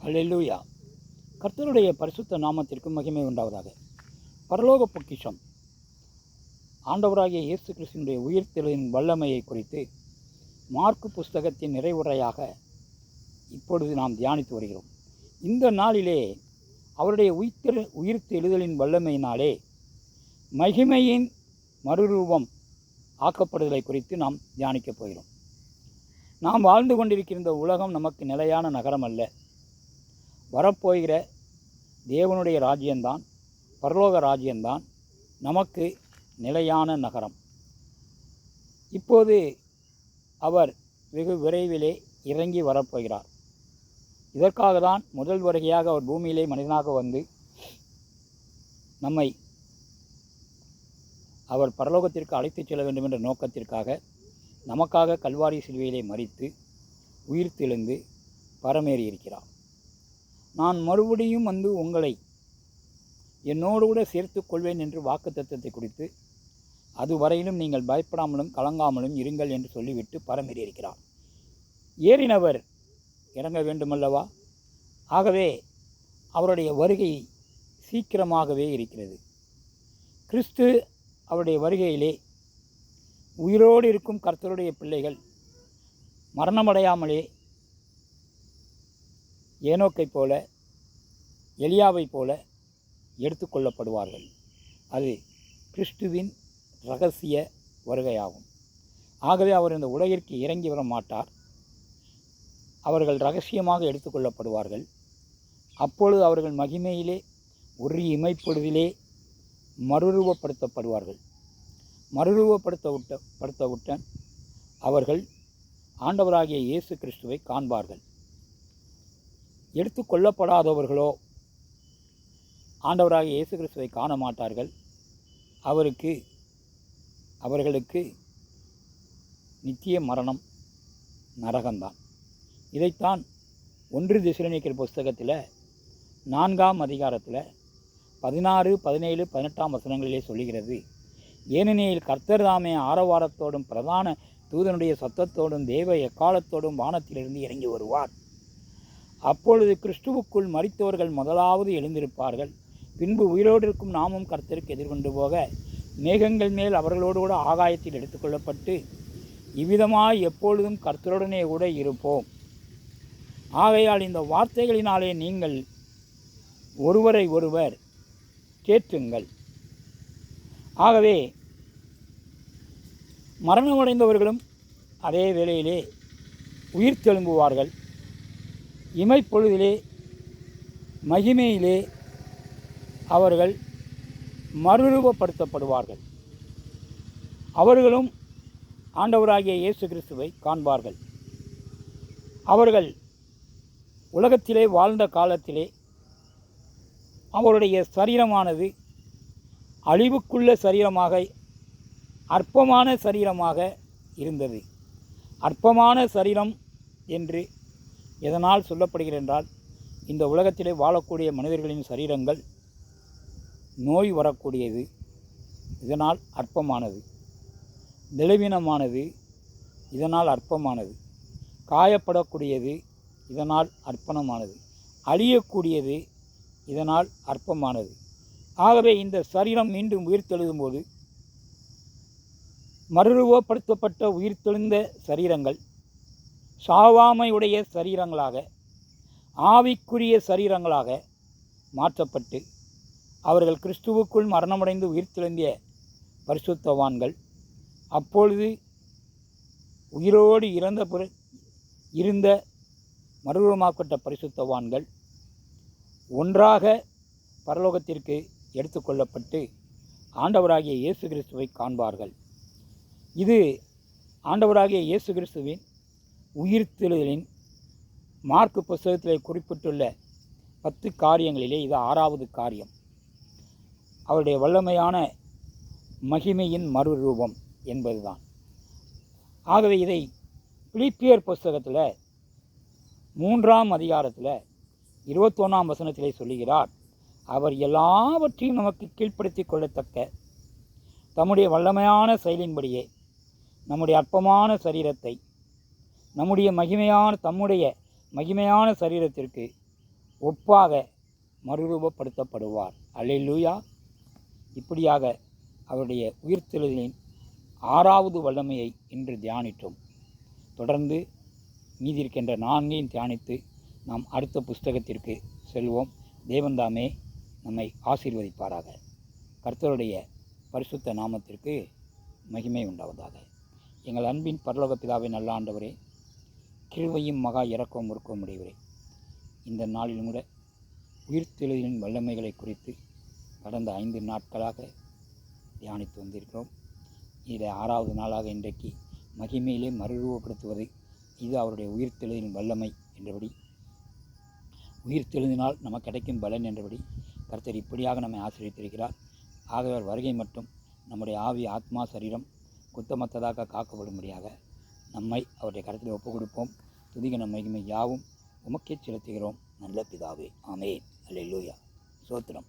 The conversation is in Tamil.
ஹல்லேலூயா. கர்த்தருடைய பரிசுத்த நாமத்திற்கு மகிமை உண்டாவதாக. பரலோக பொக்கிஷம் ஆண்டவராகிய இயேசு கிறிஸ்துவினுடைய உயிர்த்தெழுதலின் வல்லமையை குறித்து மார்க்கு புஸ்தகத்தின் நிறைவுரையாக இப்பொழுது நாம் தியானித்து வருகிறோம். இந்த நாளிலே அவருடைய உயிர்த்தெழுதலின் வல்லமையினாலே மகிமையின் மறுரூபம் ஆக்கப்படுதலை குறித்து நாம் தியானிக்கப் போகிறோம். நாம் வாழ்ந்து கொண்டிருக்கிற இந்த உலகம் நமக்கு நிலையான நகரம் அல்ல. வரப்போகிற தேவனுடைய ராஜ்யம்தான், பரலோக ராஜ்யம்தான் நமக்கு நிலையான நகரம். இப்போது அவர் வெகு விரைவிலே இறங்கி வரப்போகிறார். இதற்காக தான் முதல் வருகையாக அவர் பூமியிலே மனிதனாக வந்து நம்மை அவர் பரலோகத்திற்கு அழைத்துச் செல்ல வேண்டும் என்ற நோக்கத்திற்காக நமக்காக கல்வாரி சிலுவையிலே மரித்து உயிர்த்தெழுந்து பரமேறி இருக்கிறார். நான் மறுபடியும் வந்து உங்களை என்னோடு கூட சேர்த்து கொள்வேன் என்று வாக்குத்தத்தத்தை குறித்து அதுவரையிலும் நீங்கள் பயப்படாமலும் கலங்காமலும் இருங்கள் என்று சொல்லிவிட்டு பரமேறி இருக்கிறார். ஏறினவர் இறங்க வேண்டுமல்லவா? ஆகவே அவருடைய வருகை சீக்கிரமாகவே இருக்கிறது. கிறிஸ்து அவருடைய வருகையிலே உயிரோடு இருக்கும் கர்த்தருடைய பிள்ளைகள் மரணமடையாமலே ஏனோக்கைப் போல எலியாவைப் போல எடுத்துக்கொள்ளப்படுவார்கள். அது கிறிஸ்துவின் இரகசிய வருகையாகும். ஆகவே அவர் இந்த உலகிற்கு இறங்கி வர மாட்டார். அவர்கள் இரகசியமாக எடுத்துக்கொள்ளப்படுவார்கள். அப்பொழுது அவர்கள் மகிமையிலே ஒரு இமைப்பொழுதிலே மறுரூபப்படுத்தப்படுவார்கள். மறுரூபப்படுத்தவுடன் அவர்கள் ஆண்டவராகிய இயேசு கிறிஸ்துவை காண்பார்கள். எடுத்துக்கொள்ளப்படாதவர்களோ ஆண்டவராகிய இயேசு கிறிஸ்துவை காண மாட்டார்கள். அவர்களுக்கு நித்திய மரணம், நரகம்தான். இதைத்தான் 1 தெசலோனிக்கர் புஸ்தகத்தில் 4ஆம் அதிகாரத்தில் 16, 17, 18 வசனங்களிலே சொல்லுகிறது. ஏனெனில் கர்த்தர் தாமே ஆரவாரத்தோடும் பிரதான தூதனுடைய சத்தத்தோடும் தேவ எக்காலத்தோடும் வானத்திலிருந்து இறங்கி வருவார். அப்பொழுது கிறிஸ்துவுக்குள் மரித்தவர்கள் முதலாவது எழுந்திருப்பார்கள். பின்பு உயிரோடு இருக்கும் நாமும் கர்த்தருக்கு எதிர்கொண்டு போக மேகங்கள் மேல் அவர்களோடு கூட ஆகாயத்தில் எடுத்துக்கொள்ளப்பட்டு இவ்விதமாய் எப்பொழுதும் கர்த்தருடனே கூட இருப்போம். ஆகையால் இந்த வார்த்தைகளினாலே நீங்கள் ஒருவரை ஒருவர் தேற்றுங்கள். ஆகவே மரணமடைந்தவர்களும் அதே வேளையிலே உயிர்த்தெழும்புவார்கள். இமைப்பொழுதிலே மகிமையிலே அவர்கள் மறுரூபப்படுத்தப்படுவார்கள். அவர்களும் ஆண்டவராகிய இயேசு கிறிஸ்துவை காண்பார்கள். அவர்கள் உலகத்திலே வாழ்ந்த காலத்திலே அவருடைய சரீரமானது அழிவுக்குள்ள சரீரமாக, அற்பமான சரீரமாக இருந்தது. அற்பமான சரீரம் என்று எதனால் சொல்லப்படுகிறது என்றால், இந்த உலகத்திலே வாழக்கூடிய மனிதர்களின் சரீரங்கள் நோய் வரக்கூடியது, இதனால் அற்பமானது. பலவீனமானது, இதனால் அற்பமானது. காயப்படக்கூடியது, இதனால் அற்பமானது. அழியக்கூடியது, இதனால் அற்பமானது. ஆகவே இந்த சரீரம் மீண்டும் உயிர்த்தெழுதும்போது மறுரூபப்படுத்தப்பட்ட உயிர்த்தெழுந்த சரீரங்கள் சாவாமையுடைய சரீரங்களாக, ஆவிக்குரிய சரீரங்களாக மாற்றப்பட்டு அவர்கள் கிறிஸ்துவுக்குள் மரணமடைந்து உயிர்த்தெழுந்திய பரிசுத்தவான்கள், அப்பொழுது உயிரோடு இருந்த மறுரூபமாக்கப்பட்ட பரிசுத்தவான்கள் ஒன்றாக பரலோகத்திற்கு எடுத்துக்கொள்ளப்பட்டு ஆண்டவராகிய இயேசு கிறிஸ்துவை காண்பார்கள். இது ஆண்டவராகிய இயேசு கிறிஸ்துவின் உயிர்த்தெழுதலின் மார்க்கு புஸ்தகத்திலே குறிப்பிட்டுள்ள 10 காரியங்களிலே இது 6வது காரியம். அவருடைய வல்லமையான மகிமையின் மறுரூபம் என்பதுதான். ஆகவே இதை பிலிப்பியர் புஸ்தகத்தில் 3ஆம் அதிகாரத்தில் 21ஆம் வசனத்திலே சொல்லுகிறார். அவர் எல்லாவற்றையும் நமக்கு கீழ்ப்படுத்தி கொள்ளத்தக்க தம்முடைய வல்லமையான செயலின்படியே நம்முடைய அற்பமான சரீரத்தை தம்முடைய மகிமையான சரீரத்திற்கு ஒப்பாக மறுரூபப்படுத்தப்படுவார். அல்லேலூயா. இப்படியாக அவருடைய உயிர்த்தெழுதலின் 6வது வல்லமையை இன்று தியானித்தோம். தொடர்ந்து மீதி இருக்கின்ற 4ஐயும் தியானித்து நாம் அடுத்த புஸ்தகத்திற்கு செல்வோம். தேவன்தாமே நம்மை ஆசீர்வதிப்பாராக. கர்த்தருடைய பரிசுத்த நாமத்திற்கு மகிமை உண்டாவதாக. எங்கள் அன்பின் பரலோக பிதாவே, நல்ல ஆண்டவரே, கிருபையும் மகா இரக்கம் உருக்கம் உடையவரே, இந்த நாளிலும் கூட உயிர்த்தெழுதலின் வல்லமைகளை குறித்து கடந்த 5 நாட்களாக தியானித்து வந்திருக்கிறோம். இதை 6வது நாளாக இன்றைக்கு மகிமையிலே மறுரூபப்படுத்துவது இது அவருடைய உயிர்த்தெழுதலின் வல்லமை என்றபடி, உயிர்த்தெழுதினால் நமக்கு கிடைக்கும் பலன் என்றபடி கர்த்தர் இப்படியாக நம்மை ஆசீர்வதித்திருக்கிறார். ஆகவே வருகை மட்டும் நம்முடைய ஆவி, ஆத்மா, சரீரம் குத்தமற்றதாக காக்கப்படும்படியாக நம்மை அவருடைய கருத்தில் ஒப்புக் கொடுப்போம். துதிக மகிமை யாவும் உமக்கே செலுத்துகிறோம் நல்ல பிதாவே. ஆமென். அல்லேலூயா. ஸ்தோத்திரம்.